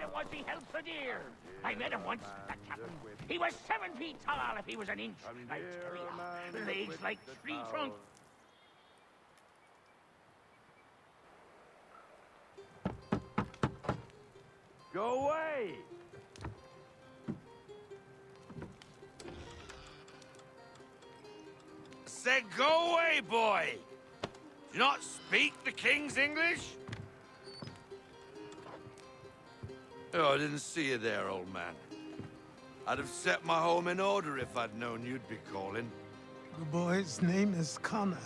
it was he helped the deer. I met him once, that captain. He was 7 feet tall if he was an inch. I tell ya, legs like tree trunks. Go away! Said go away, boy! Do you not speak the King's English? Oh, I didn't see you there, old man. I'd have set my home in order if I'd known you'd be calling. The boy's name is Connor.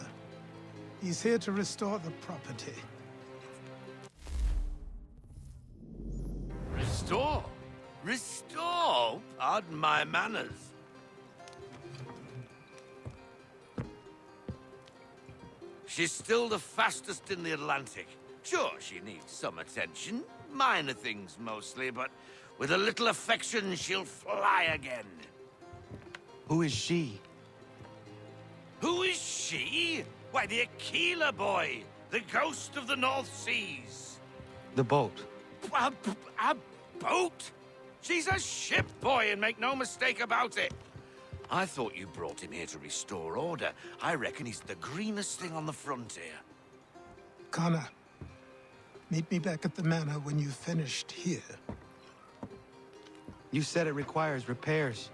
He's here to restore the property. Restore? Restore? Pardon my manners. She's still the fastest in the Atlantic. Sure, she needs some attention. Minor things mostly, but with a little affection, she'll fly again. Who is she? Who is she? Why, the Aquila boy, the ghost of the North Seas. The boat. A boat? She's a ship boy, and make no mistake about it. I thought you brought him here to restore order. I reckon he's the greenest thing on the frontier. Connor, meet me back at the manor when you've finished here. You said it requires repairs.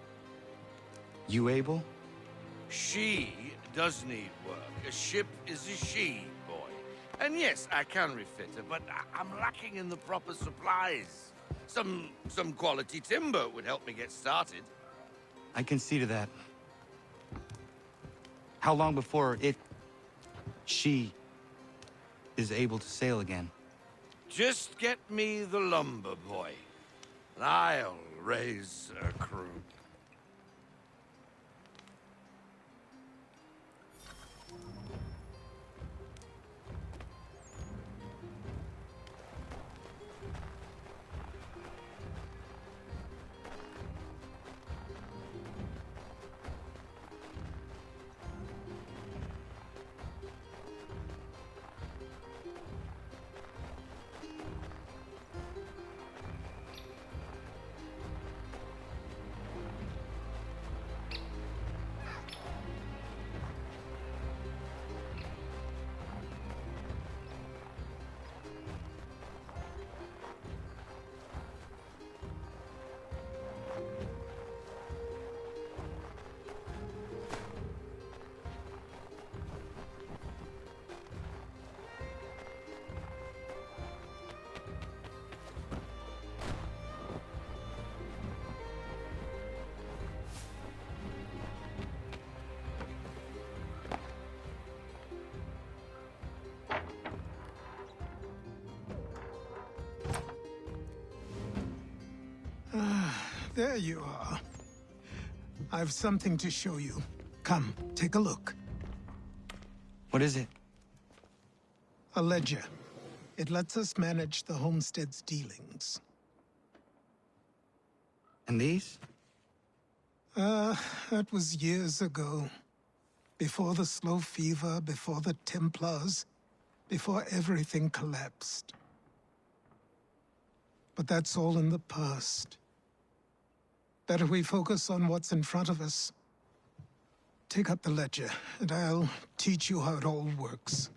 You able? She does need work. A ship is a she, boy. And yes, I can refit her, but I'm lacking in the proper supplies. Some quality timber would help me get started. I can see to that. How long before she is able to sail again? Just get me the lumber, boy. And I'll raise a crew. There you are. I've something to show you. Come, take a look. What is it? A ledger. It lets us manage the homestead's dealings. And these? That was years ago. Before the slow fever, before the Templars, before everything collapsed. But that's all in the past. Better we focus on what's in front of us. Take up the ledger, and I'll teach you how it all works.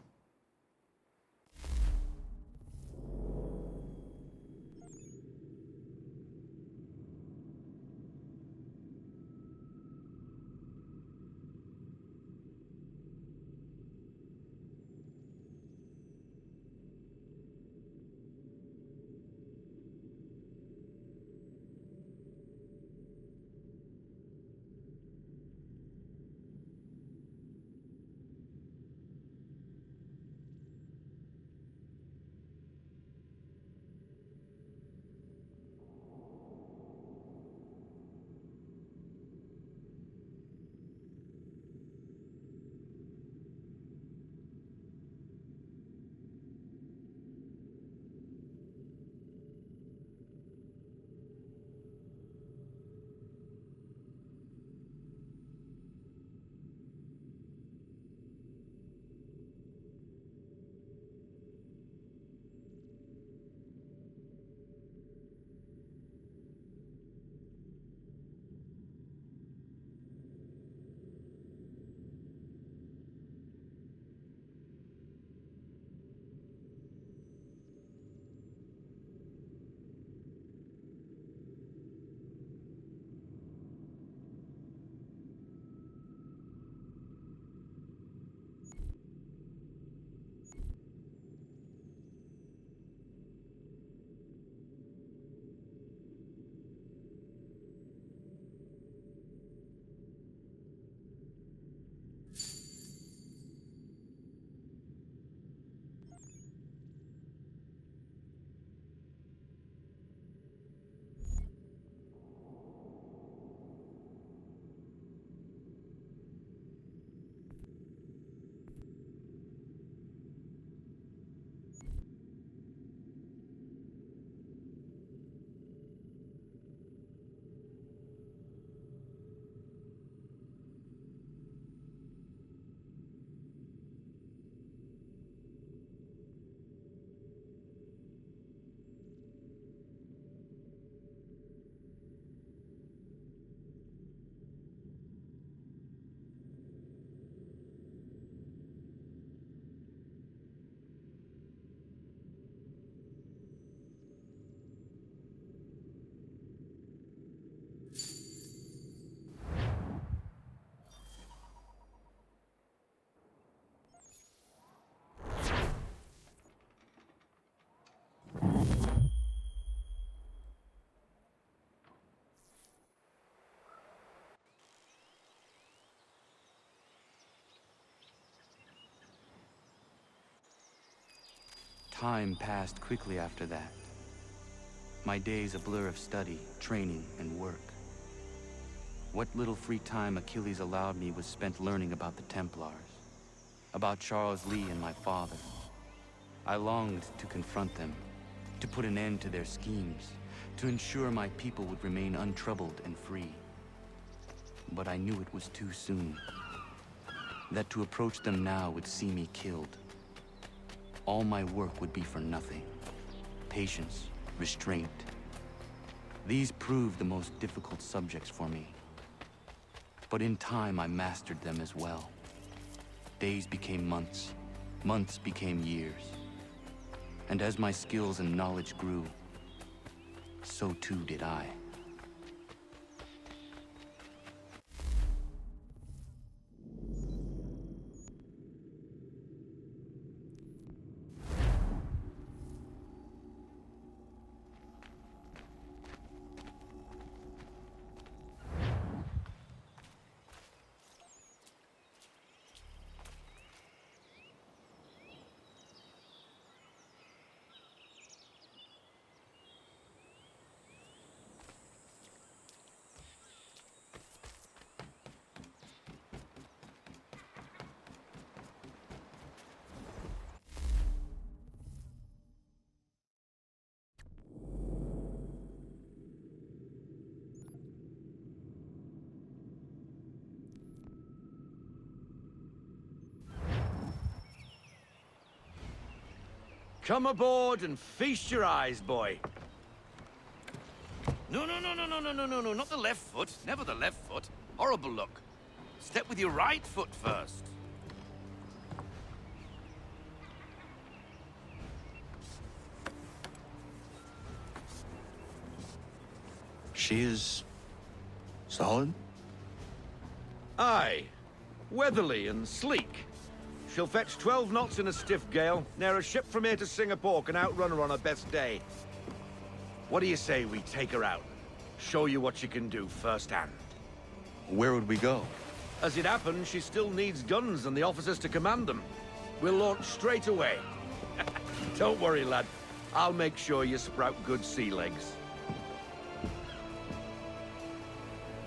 Time passed quickly after that. My days a blur of study, training, and work. What little free time Achilles allowed me was spent learning about the Templars, about Charles Lee and my father. I longed to confront them, to put an end to their schemes, to ensure my people would remain untroubled and free. But I knew it was too soon, that to approach them now would see me killed. All my work would be for nothing. Patience, restraint. These proved the most difficult subjects for me. But in time, I mastered them as well. Days became months, months became years. And as my skills and knowledge grew, so too did I. Come aboard and feast your eyes, boy. No, not the left foot. Never the left foot. Horrible look. Step with your right foot first. She is solid? Aye. Weatherly and sleek. She'll fetch 12 knots in a stiff gale. Ne'er a ship from here to Singapore can outrun her on her best day. What do you say we take her out? Show you what she can do firsthand. Where would we go? As it happens, she still needs guns and the officers to command them. We'll launch straight away. Don't worry, lad. I'll make sure you sprout good sea legs.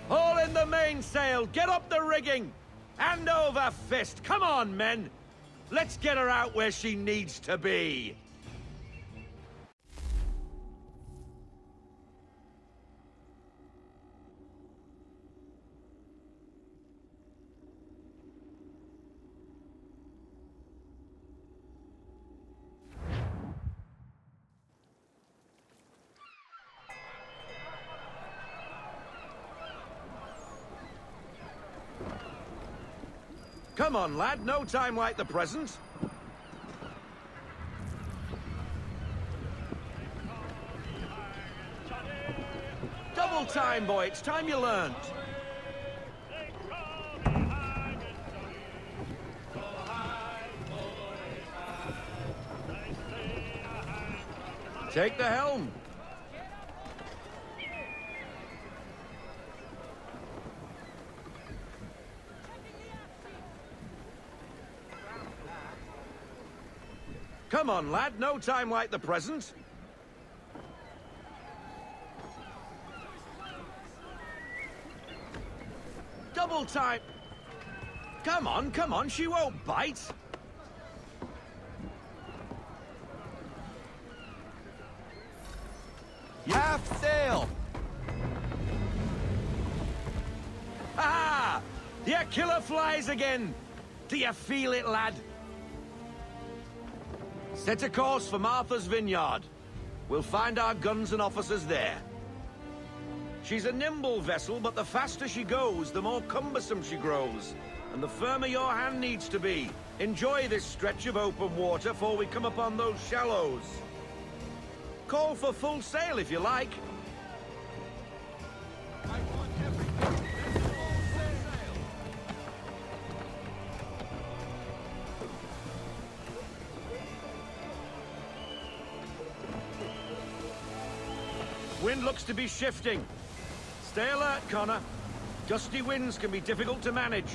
Haul in the mainsail! Get up the rigging! Hand over fist! Come on, men! Let's get her out where she needs to be! Come on, lad. No time like the present. Double time, boy. It's time you learned. Take the helm. Come on, lad. No time like the present. Double time. Come on. She won't bite. Half sail! Ha! The killer flies again. Do you feel it, lad? Set a course for Martha's Vineyard. We'll find our guns and officers there. She's a nimble vessel, but the faster she goes, the more cumbersome she grows. And the firmer your hand needs to be. Enjoy this stretch of open water before we come upon those shallows. Call for full sail if you like. Wind looks to be shifting. Stay alert, Connor. Gusty winds can be difficult to manage.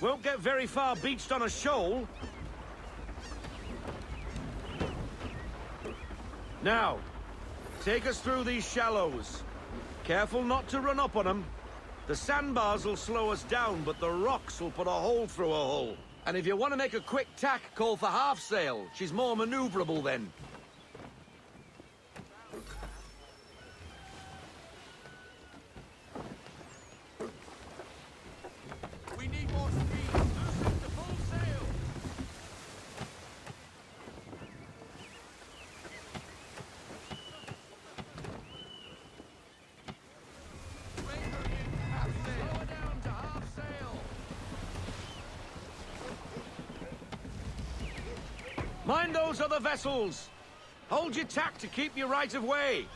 Won't get very far beached on a shoal. Now, take us through these shallows. Careful not to run up on them. The sandbars will slow us down, but the rocks will put a hole through a hull. And if you want to make a quick tack, call for half sail. She's more maneuverable then. We need more speed. Set to full sail. Slow down to half sail. Mind those other vessels! Hold your tack to keep your right of way!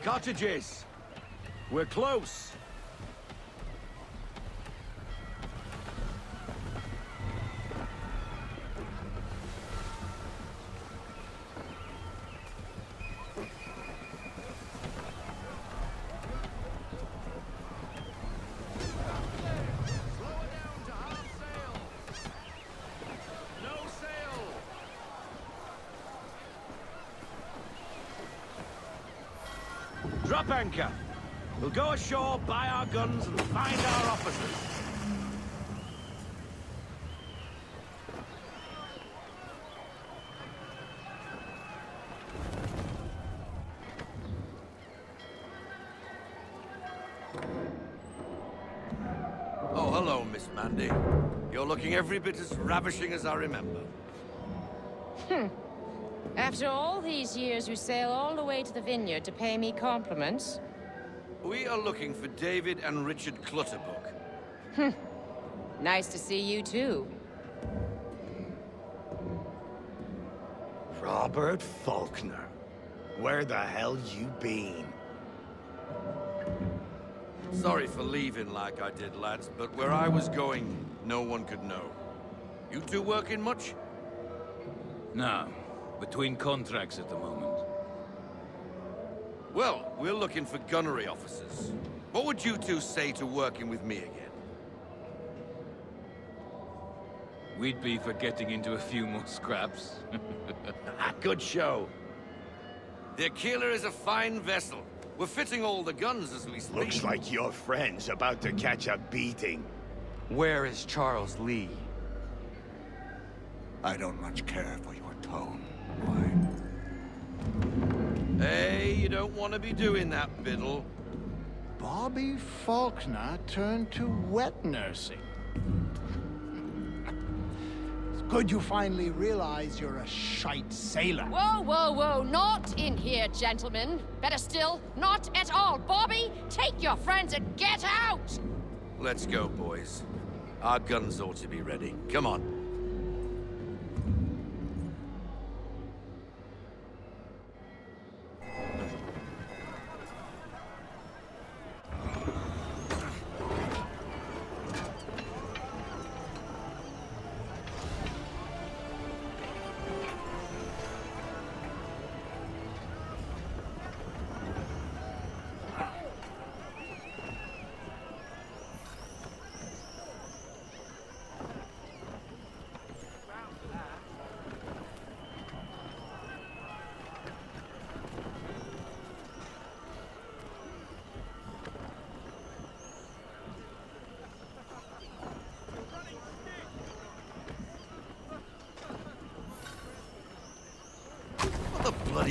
Cottages! We're close! Drop anchor. We'll go ashore, buy our guns, and find our officers. Oh, hello, Miss Mandy. You're looking every bit as ravishing as I remember. After all these years, you sail all the way to the vineyard to pay me compliments? We are looking for David and Richard Clutterbuck. Nice to see you, too. Robert Faulkner. Where the hell you been? Sorry for leaving like I did, lads, but where I was going, no one could know. You two working much? No. Between contracts at the moment. Well, we're looking for gunnery officers. What would you two say to working with me again? We'd be for getting into a few more scraps. Good show. The Aquila is a fine vessel. We're fitting all the guns as we speak. Looks like your friend's about to catch a beating. Where is Charles Lee? I don't much care for your tone. Hey, you don't want to be doing that, Biddle. Bobby Faulkner turned to wet nursing. It's good you finally realize you're a shite sailor. Whoa, whoa, whoa, not in here, gentlemen. Better still, not at all. Bobby, take your friends and get out! Let's go, boys. Our guns ought to be ready. Come on.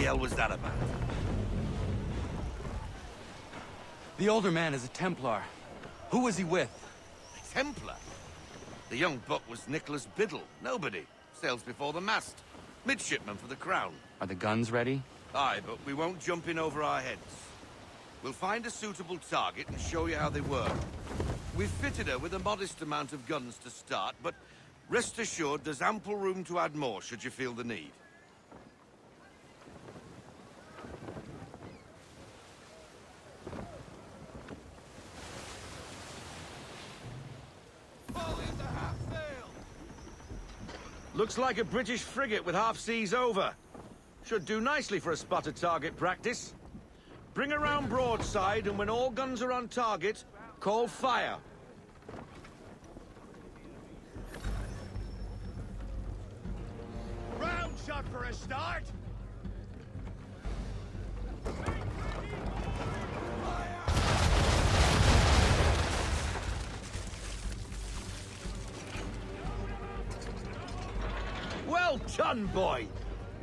hell was that about? The older man is a Templar. Who was he with? A Templar? The young buck was Nicholas Biddle. Nobody. Sails before the mast. Midshipman for the Crown. Are the guns ready? Aye, but we won't jump in over our heads. We'll find a suitable target and show you how they work. We've fitted her with a modest amount of guns to start, but rest assured there's ample room to add more should you feel the need. Looks like a British frigate with half seas over. Should do nicely for a spotted target practice. Bring around broadside, and when all guns are on target, call fire. Round shot for a start. Well done, boy!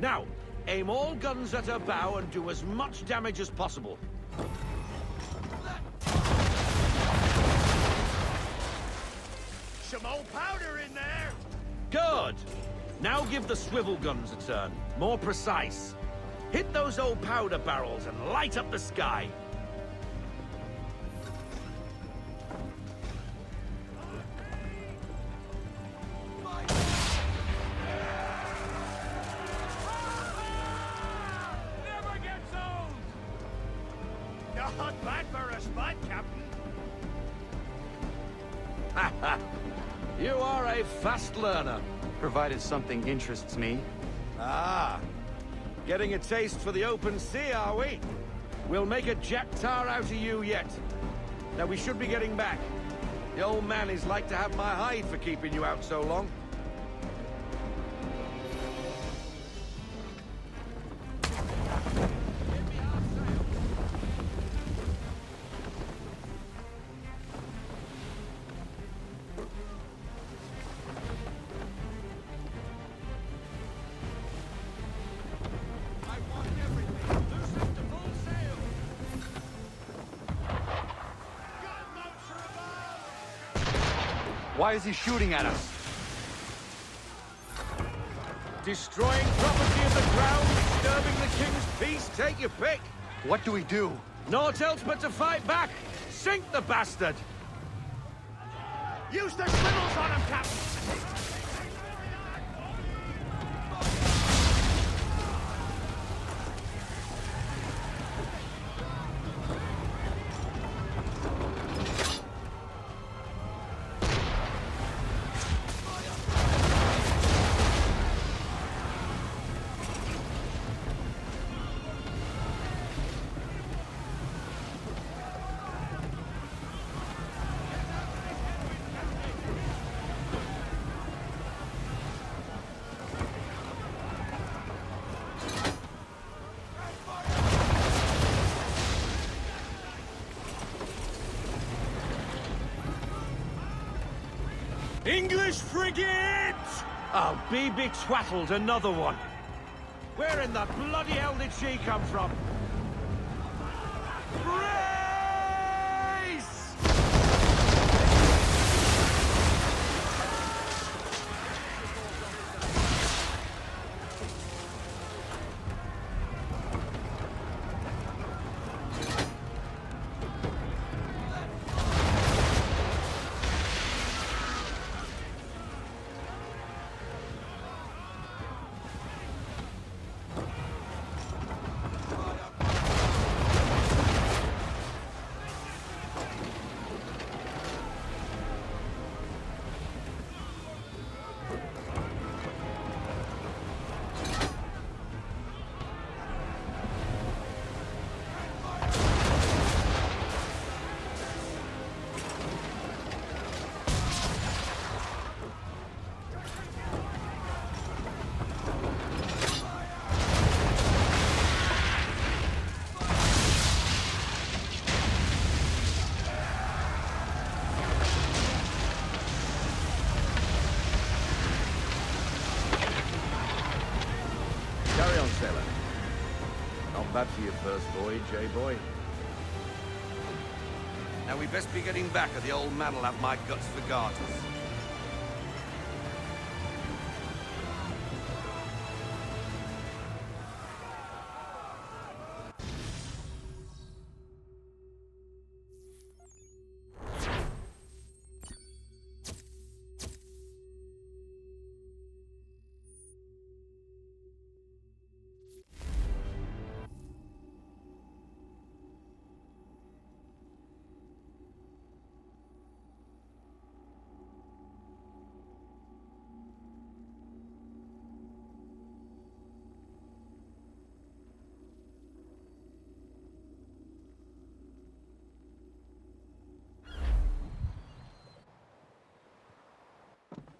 Now, aim all guns at her bow and do as much damage as possible. Some old powder in there. Good! Now give the swivel guns a turn. More precise. Hit those old powder barrels and light up the sky. Not bad for a spot, Captain. You are a fast learner. Provided something interests me. Ah, getting a taste for the open sea, are we? We'll make a jack tar out of you yet. Now we should be getting back. The old man is like to have my hide for keeping you out so long. Why is he shooting at us? Destroying property of the crown, disturbing the king's peace, take your pick. What do we do? Naught else but to fight back. Sink the bastard! Use the swivels on him, Captain. English frigate! I'll be betwattled, another one. Where in the bloody hell did she come from? Brace! bad for your first voyage, eh, boy? Now we best be getting back, or the old man'll have my guts for garters.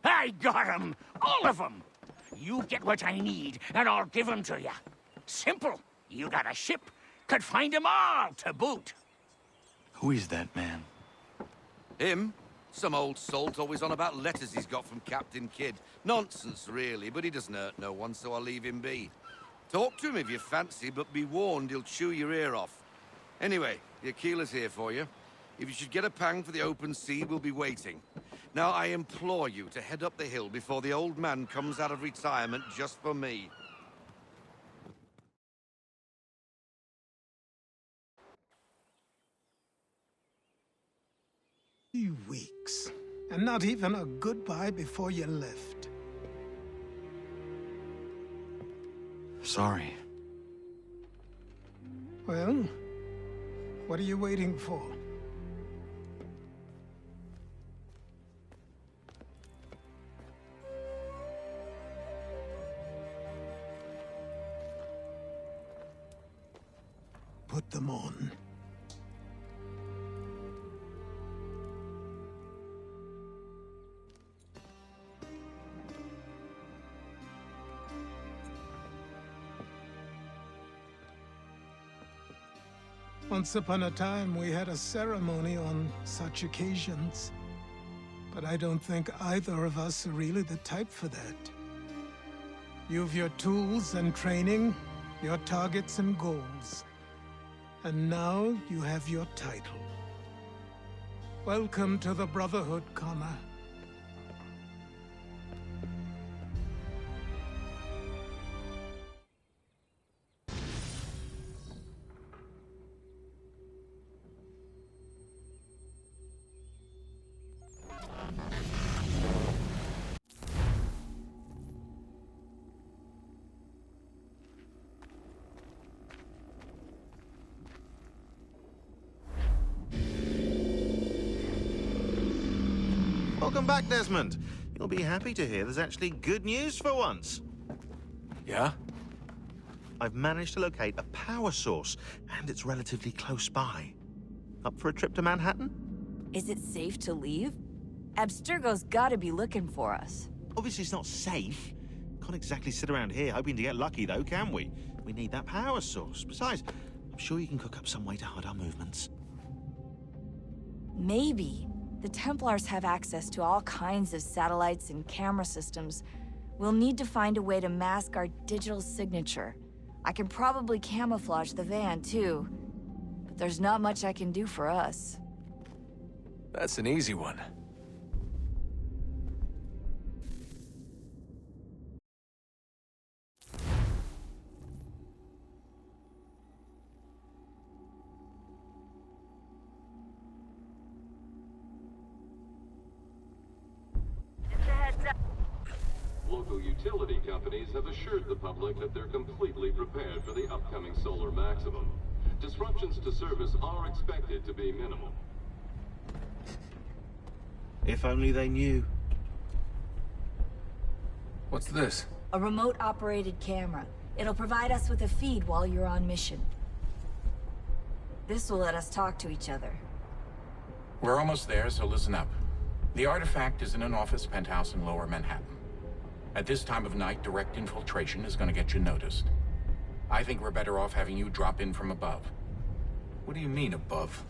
I got 'em! All of 'em! You get what I need, and I'll give 'em to you. Simple. You got a ship, could find 'em all to boot. Who is that man? Him? Some old salt always on about letters he's got from Captain Kidd. Nonsense, really, but he doesn't hurt no one, so I'll leave him be. Talk to him if you fancy, but be warned he'll chew your ear off. Anyway, the Aquila's here for you. If you should get a pang for the open sea, we'll be waiting. Now, I implore you to head up the hill before the old man comes out of retirement just for me. Weeks, and not even a goodbye before you left. Sorry. Well, what are you waiting for? Put them on. Once upon a time, we had a ceremony on such occasions. But I don't think either of us are really the type for that. You've your tools and training, your targets and goals. And now you have your title. Welcome to the Brotherhood, Connor. Welcome back, Desmond. You'll be happy to hear there's actually good news for once. Yeah? I've managed to locate a power source, and it's relatively close by. Up for a trip to Manhattan? Is it safe to leave? Abstergo's gotta be looking for us. Obviously it's not safe. Can't exactly sit around here hoping to get lucky, though, can we? We need that power source. Besides, I'm sure you can cook up some way to hide our movements. Maybe. The Templars have access to all kinds of satellites and camera systems. We'll need to find a way to mask our digital signature. I can probably camouflage the van, too. But there's not much I can do for us. That's an easy one. Local utility companies have assured the public that they're completely prepared for the upcoming solar maximum. Disruptions to service are expected to be minimal. If only they knew. What's this? A remote-operated camera. It'll provide us with a feed while you're on mission. This will let us talk to each other. We're almost there, so listen up. The artifact is in an office penthouse in Lower Manhattan. At this time of night, direct infiltration is going to get you noticed. I think we're better off having you drop in from above. What do you mean, above?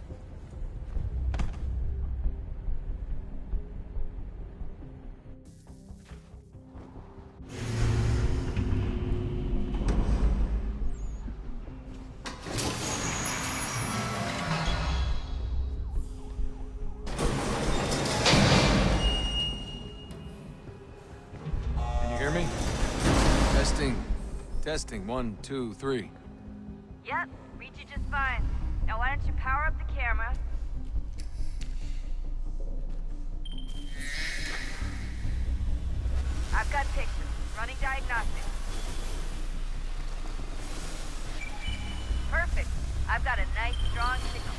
Testing, 1, 2, 3. Yep, read you just fine. Now why don't you power up the camera? I've got pictures. Running diagnostics. Perfect. I've got a nice, strong signal.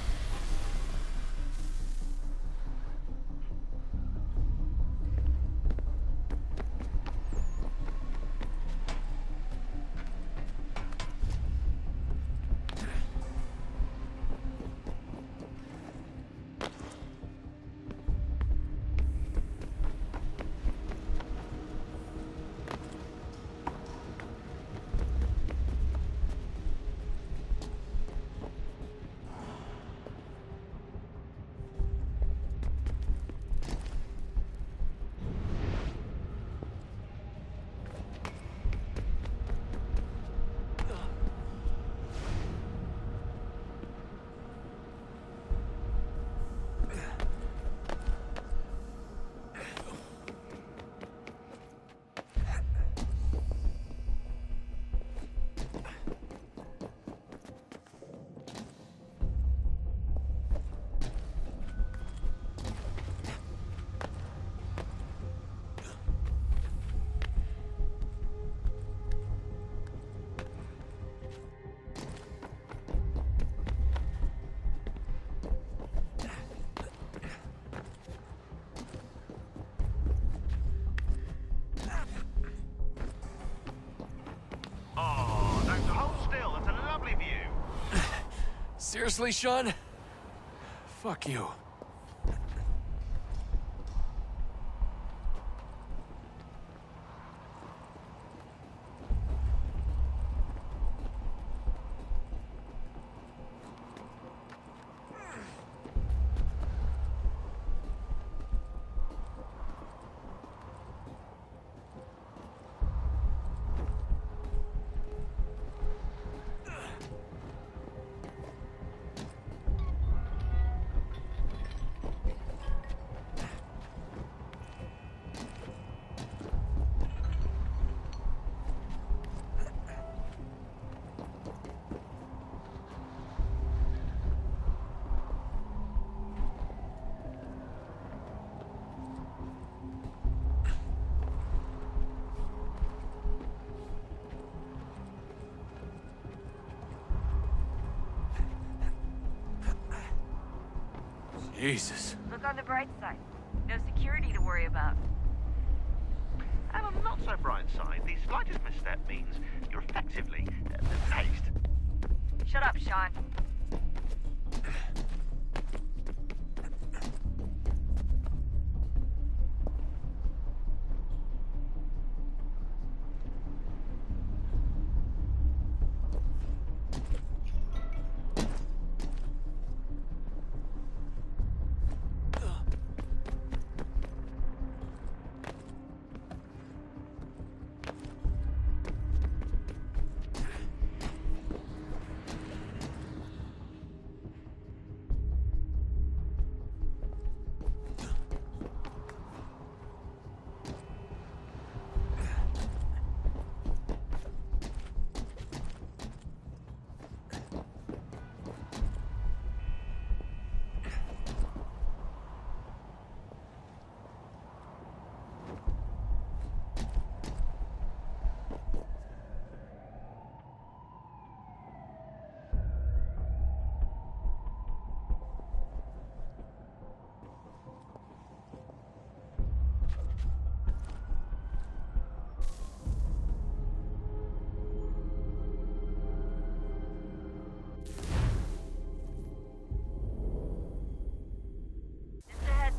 Seriously, Sean? Fuck you. Jesus. Look on the bright side. No security to worry about. And on the not so bright side, the slightest misstep means you're effectively hazed. Shut up, Sean.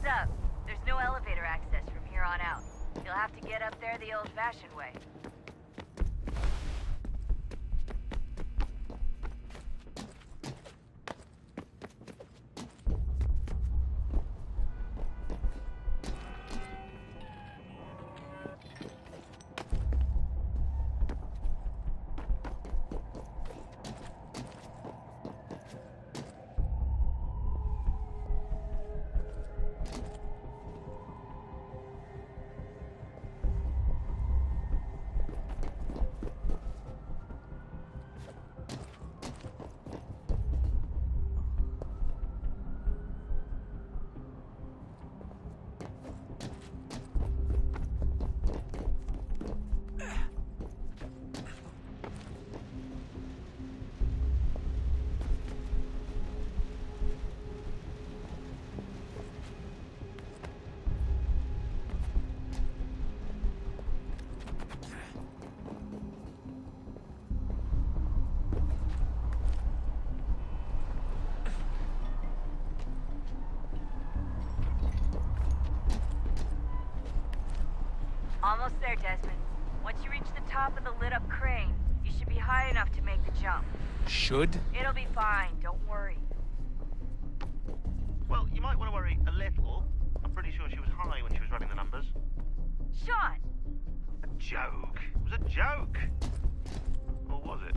Up. There's no elevator access from here on out. You'll have to get up there the old-fashioned way. there, Desmond. Once you reach the top of the lit-up crane, you should be high enough to make the jump. Should? It'll be fine, don't worry. Well, you might want to worry a little. I'm pretty sure she was high when she was running the numbers. Sean! A joke. It was a joke. Or was it?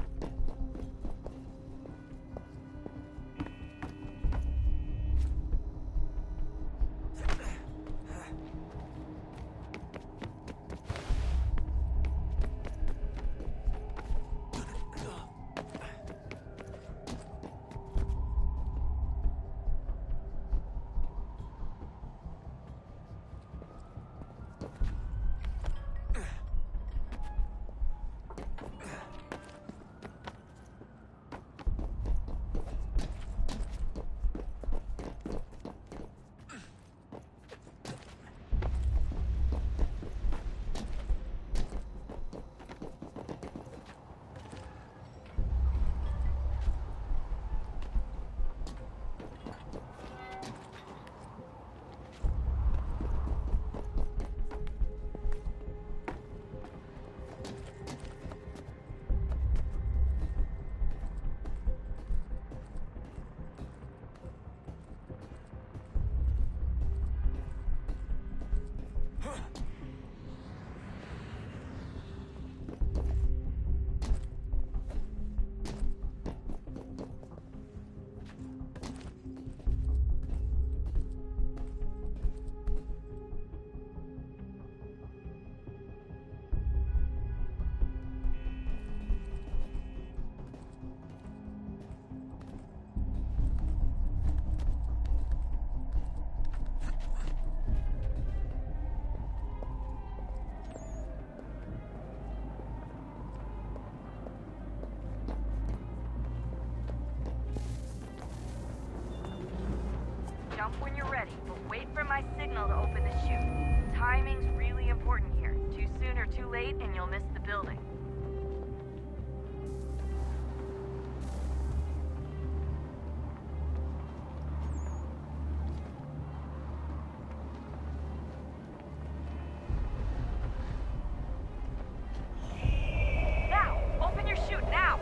Jump when you're ready, but wait for my signal to open the chute. Timing's really important here. Too soon or too late, and you'll miss the building. Now! Open your chute, now!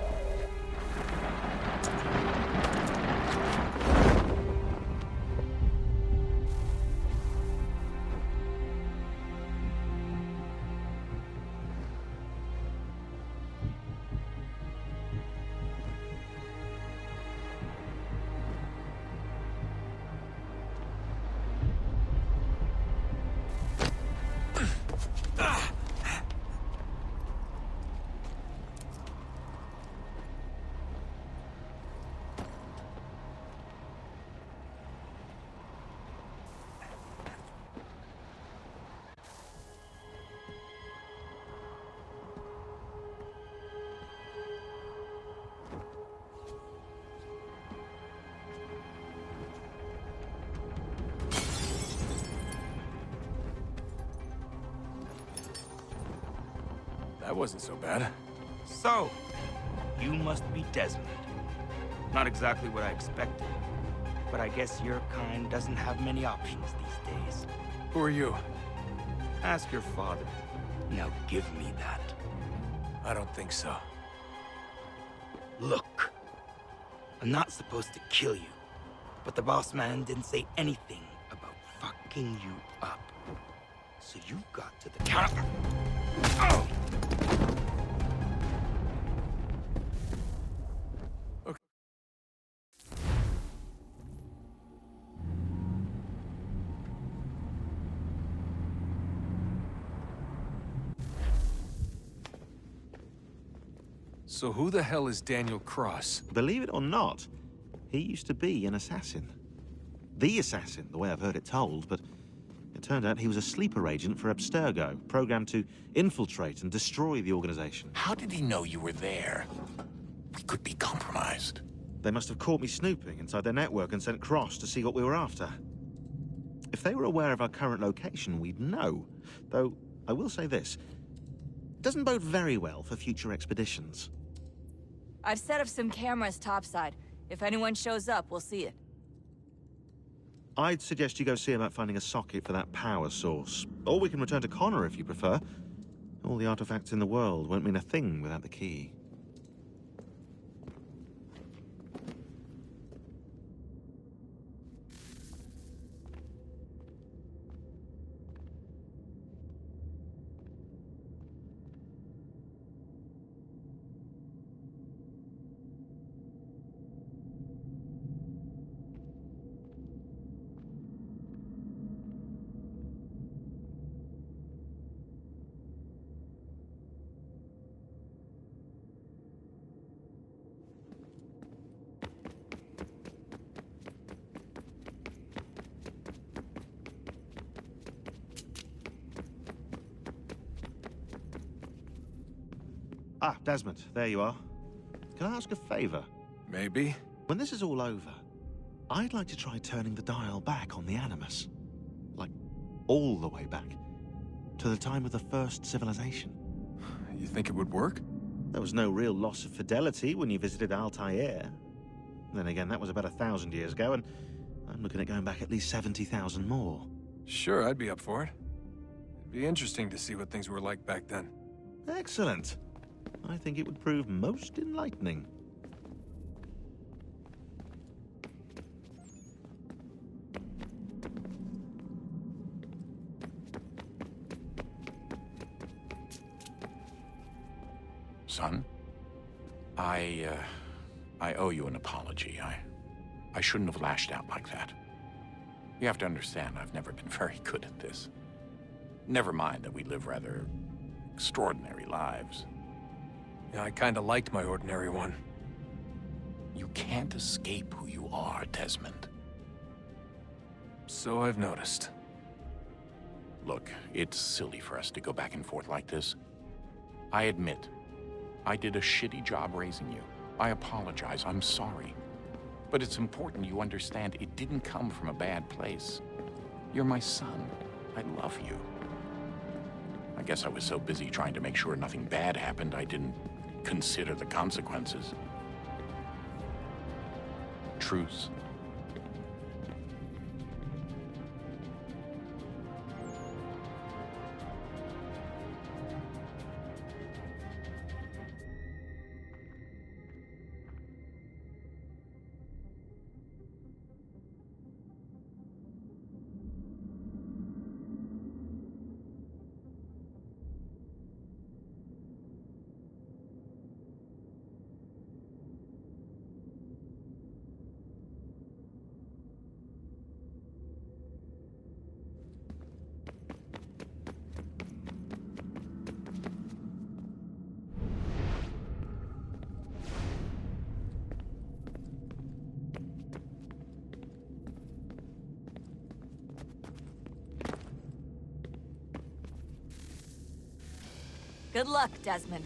That wasn't so bad. So, you must be Desmond. Not exactly what I expected, but I guess your kind doesn't have many options these days. Who are you? Ask your father. Now give me that. I don't think so. Look, I'm not supposed to kill you, but the boss man didn't say anything about fucking you up. So you got to the counter. Oh! So who the hell is Daniel Cross? Believe it or not, he used to be an assassin. The assassin, the way I've heard it told, but it turned out he was a sleeper agent for Abstergo, programmed to infiltrate and destroy the organization. How did he know you were there? We could be compromised. They must have caught me snooping inside their network and sent Cross to see what we were after. If they were aware of our current location, we'd know. Though, I will say this. It doesn't bode very well for future expeditions. I've set up some cameras topside. If anyone shows up, we'll see it. I'd suggest you go see about finding a socket for that power source. Or we can return to Connor if you prefer. All the artifacts in the world won't mean a thing without the key. Ah, Desmond, there you are. Can I ask a favor? Maybe. When this is all over, I'd like to try turning the dial back on the Animus. Like, all the way back. To the time of the first civilization. You think it would work? There was no real loss of fidelity when you visited Altair. Then again, that was about 1,000 years ago, and I'm looking at going back at least 70,000 more. Sure, I'd be up for it. It'd be interesting to see what things were like back then. Excellent. I think it would prove most enlightening. Son, I owe you an apology. I shouldn't have lashed out like that. You have to understand, I've never been very good at this. Never mind that we live rather extraordinary lives. Yeah, I kinda liked my ordinary one. You can't escape who you are, Desmond. So I've noticed. Look, it's silly for us to go back and forth like this. I admit, I did a shitty job raising you. I apologize, I'm sorry. But it's important you understand it didn't come from a bad place. You're my son. I love you. I guess I was so busy trying to make sure nothing bad happened, I didn't consider the consequences. Truce. Good luck, Desmond.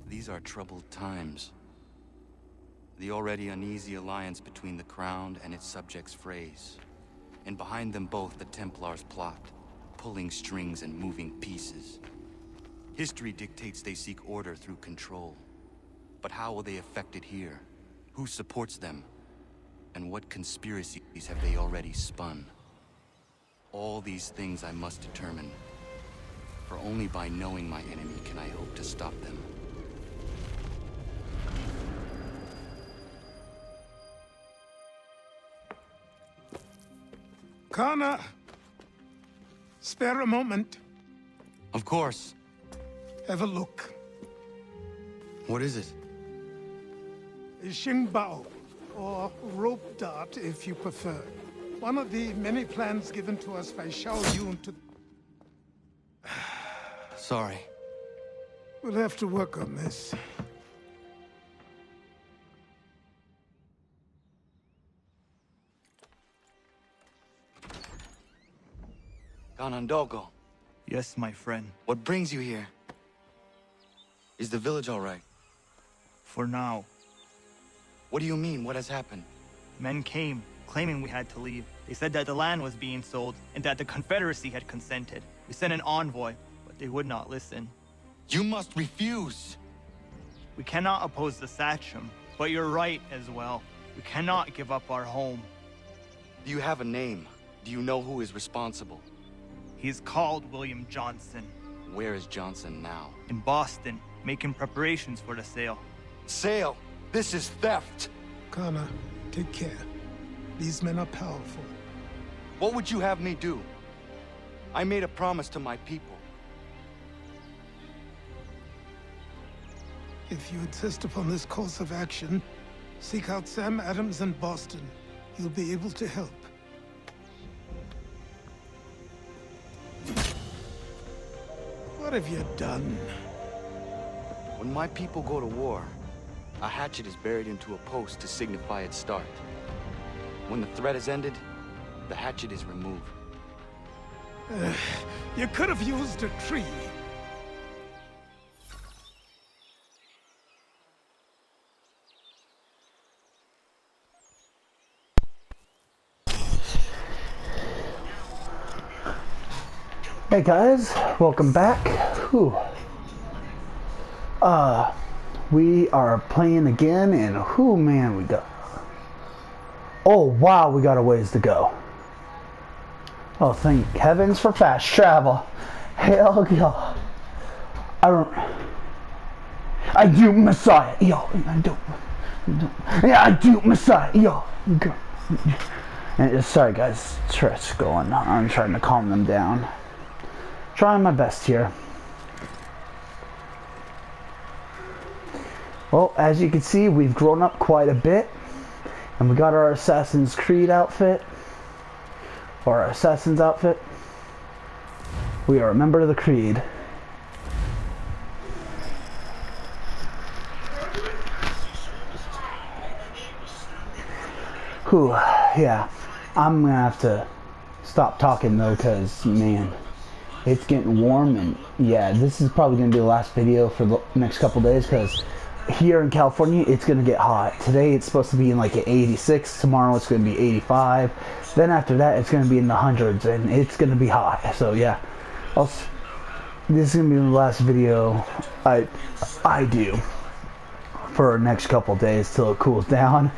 These are troubled times. The already uneasy alliance between the Crown and its subjects frays. And behind them both the Templars plot, pulling strings and moving pieces. History dictates they seek order through control. But how will they affect it here? Who supports them? And what conspiracies have they already spun? All these things I must determine. For only by knowing my enemy can I hope to stop them. Connor! Spare a moment. Of course. Have a look. What is it? Xingbao, or rope dart if you prefer. One of the many plans given to us by Xiao Yun to... Sorry. We'll have to work on this. Ganondogo, Yes, my friend. what brings you here? Is the village all right? For now. What do you mean? What has happened? Men came, claiming we had to leave. They said that the land was being sold, and that the Confederacy had consented. We sent an envoy, but they would not listen. You must refuse! We cannot oppose the Sachem, but you're right as well. We cannot give up our home. Do you have a name? Do you know who is responsible? He's called William Johnson. Where is Johnson now? In Boston, making preparations for the sale. Sale! This is theft! Connor, take care. These men are powerful. What would you have me do? I made a promise to my people. If you insist upon this course of action, seek out Sam Adams in Boston. He'll be able to help. What have you done? When my people go to war, a hatchet is buried into a post to signify its start. When the threat is ended, the hatchet is removed. You could have used a tree. Hey guys, welcome back. Whew. We are playing again, and whew, man, we got... Oh wow, we got a ways to go. Oh, thank heavens for fast travel. Hell yeah. I do Messiah, yo. I do Messiah, yo. And sorry guys, stress going on. I'm trying to calm them down. Trying my best here. Well, as you can see, we've grown up quite a bit, and we got our Assassin's Creed outfit, or our Assassin's outfit. We are a member of the Creed. Whew, yeah. I'm gonna have to stop talking though, cause man, it's getting warm, and yeah, this is probably gonna be the last video for the next couple days, because here in California it's gonna get hot. Today it's supposed to be in like 86, tomorrow it's gonna be 85, then after that it's gonna be in the hundreds, and it's gonna be hot. So yeah, this is gonna be the last video I do for the next couple days till it cools down.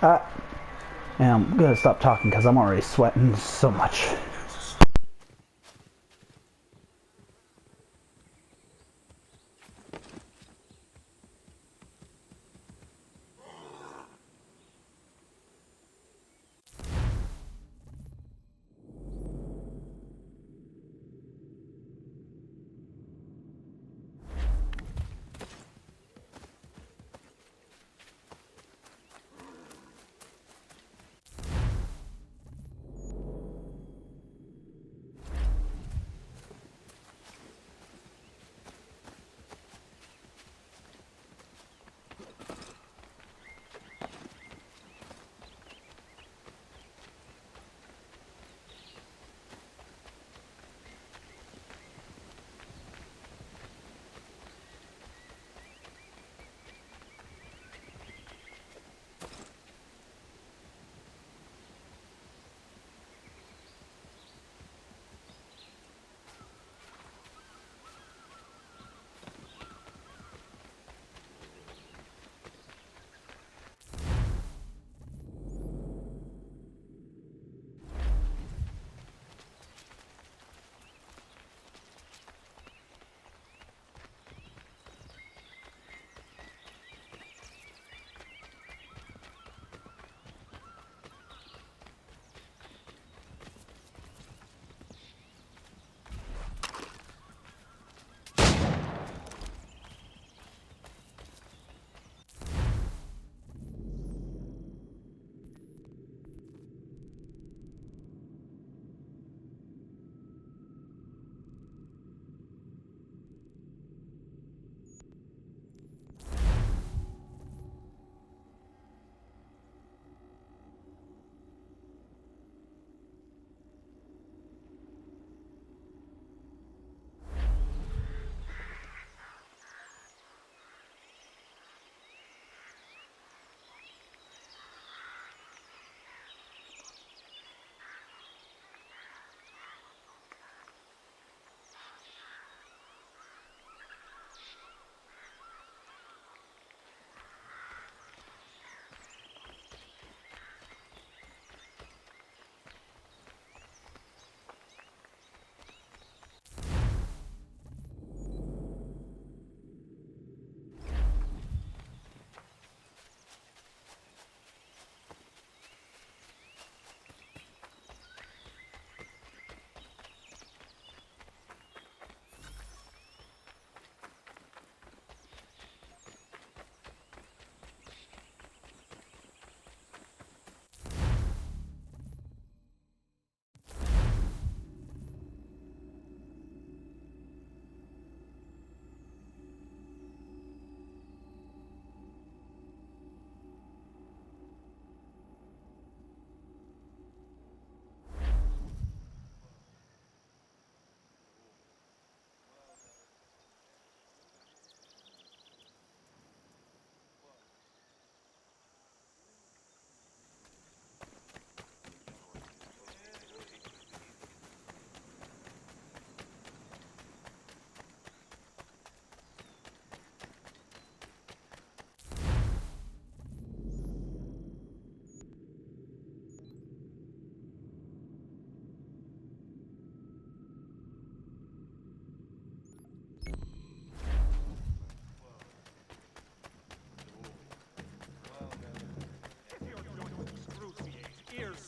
And I'm gonna stop talking because I'm already sweating so much.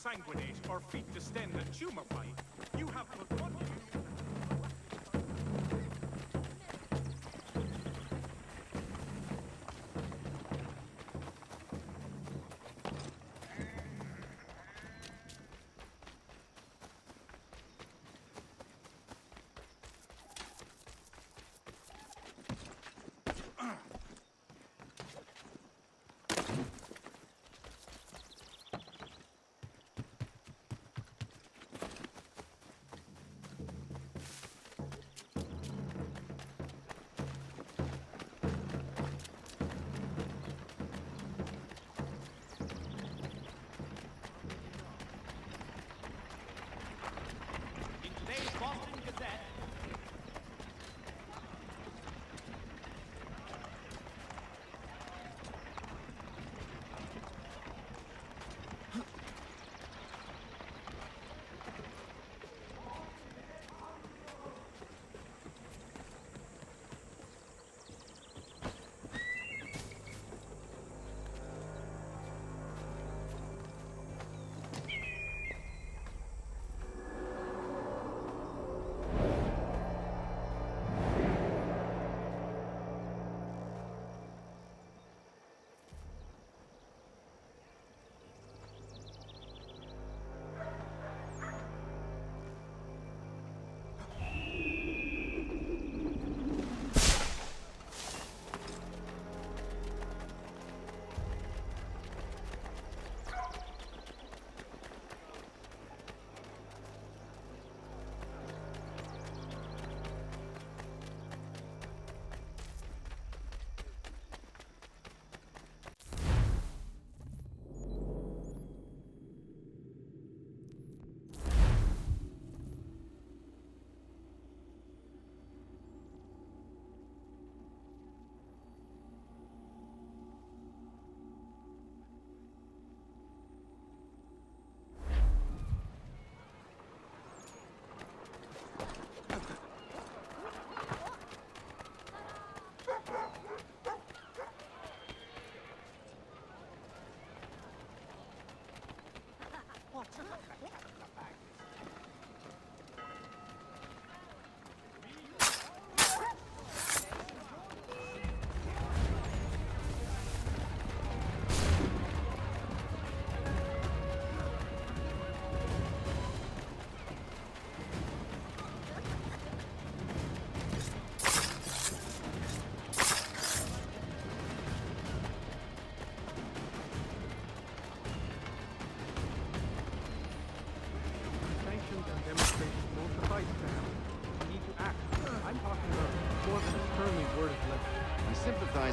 sanguinate or feet distend and tumefy, you have but one.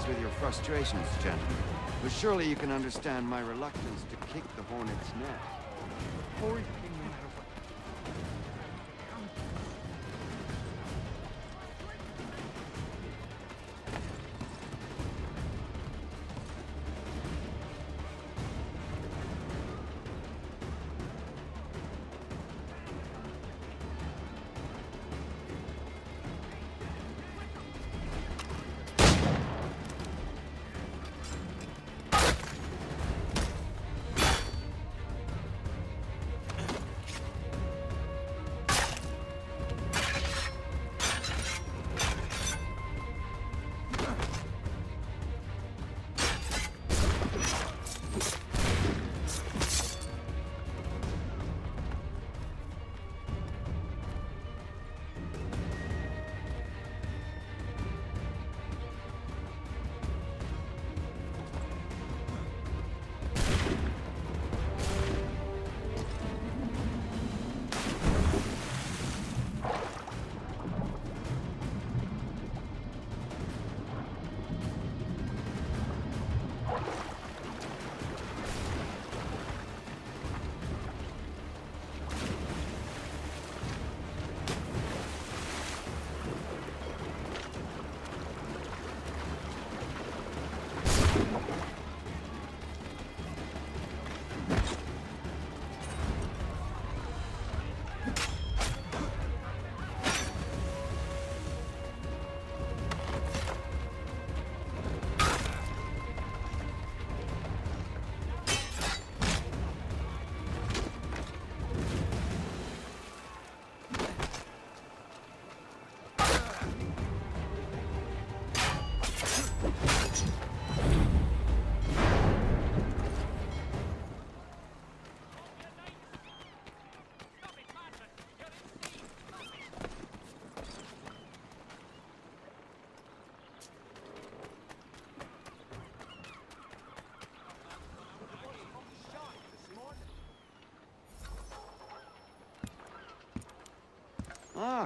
With your frustrations, gentlemen, but surely you can understand my reluctance to kick the hornet's nest.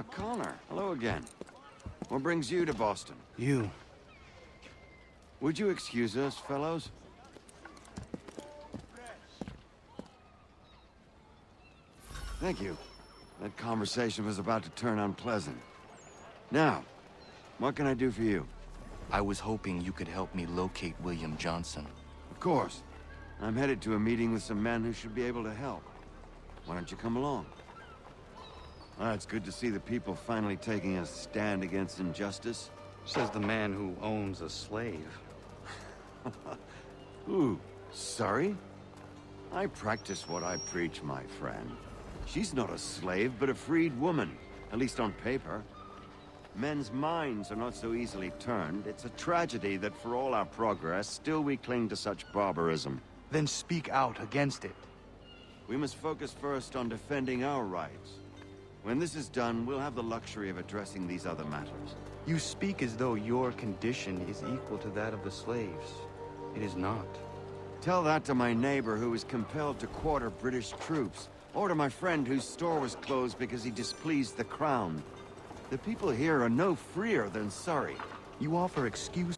Ah, Connor. Hello again. What brings you to Boston? You. Would you excuse us, fellows? Thank you. That conversation was about to turn unpleasant. Now, what can I do for you? I was hoping you could help me locate William Johnson. Of course. I'm headed to a meeting with some men who should be able to help. Why don't you come along? Ah, it's good to see the people finally taking a stand against injustice. Says the man who owns a slave. Ooh, sorry? I practice what I preach, my friend. She's not a slave, but a freed woman, at least on paper. Men's minds are not so easily turned. It's a tragedy that for all our progress, still we cling to such barbarism. Then speak out against it. We must focus first on defending our rights. When this is done, we'll have the luxury of addressing these other matters. You speak as though your condition is equal to that of the slaves. It is not. Tell that to my neighbor who was compelled to quarter British troops, or to my friend whose store was closed because he displeased the crown. The people here are no freer than Surrey. You offer excuse.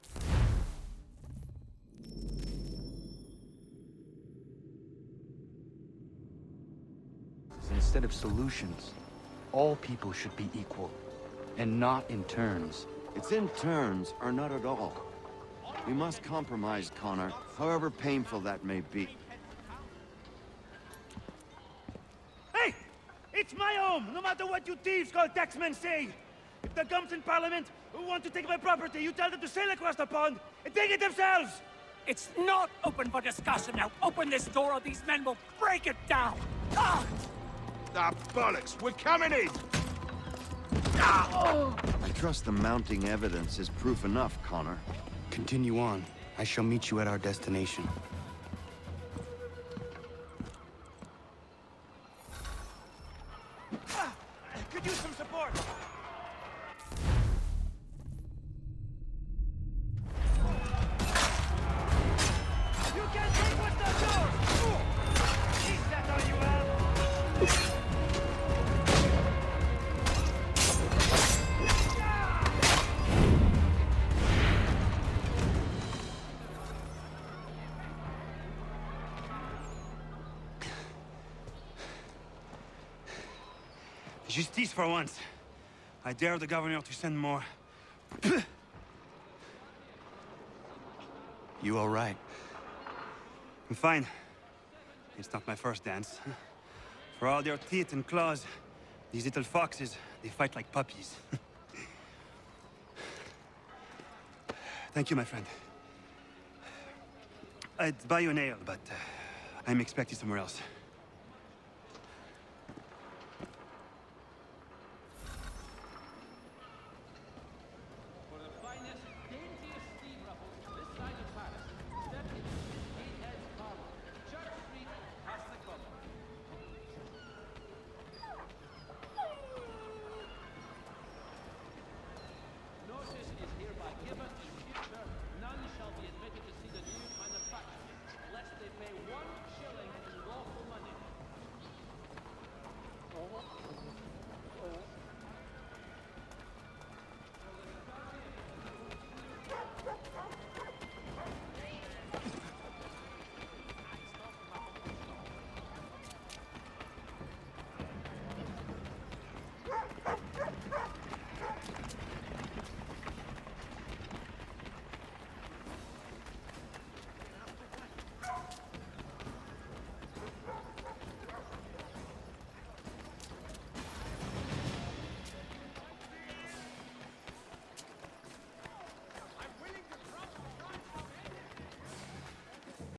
Instead of solutions, all people should be equal, and not in turns. It's in turns, or not at all. We must compromise, Connor, however painful that may be. Hey! It's my home, no matter what you thieves called taxmen say! If the gums in Parliament who want to take my property, you tell them to sail across the pond and take it themselves! It's not open for discussion now. Open this door or these men will break it down. Ah! Ah, bollocks! We're coming in! I trust the mounting evidence is proof enough, Connor. Continue on. I shall meet you at our destination. Could use some support! You can't take what's not yours! Is that all you have? Justice for once. I dare the governor to send more. You all right? I'm fine. It's not my first dance. For all their teeth and claws, these little foxes, they fight like puppies. Thank you, my friend. I'd buy you an ale, but I'm expected somewhere else.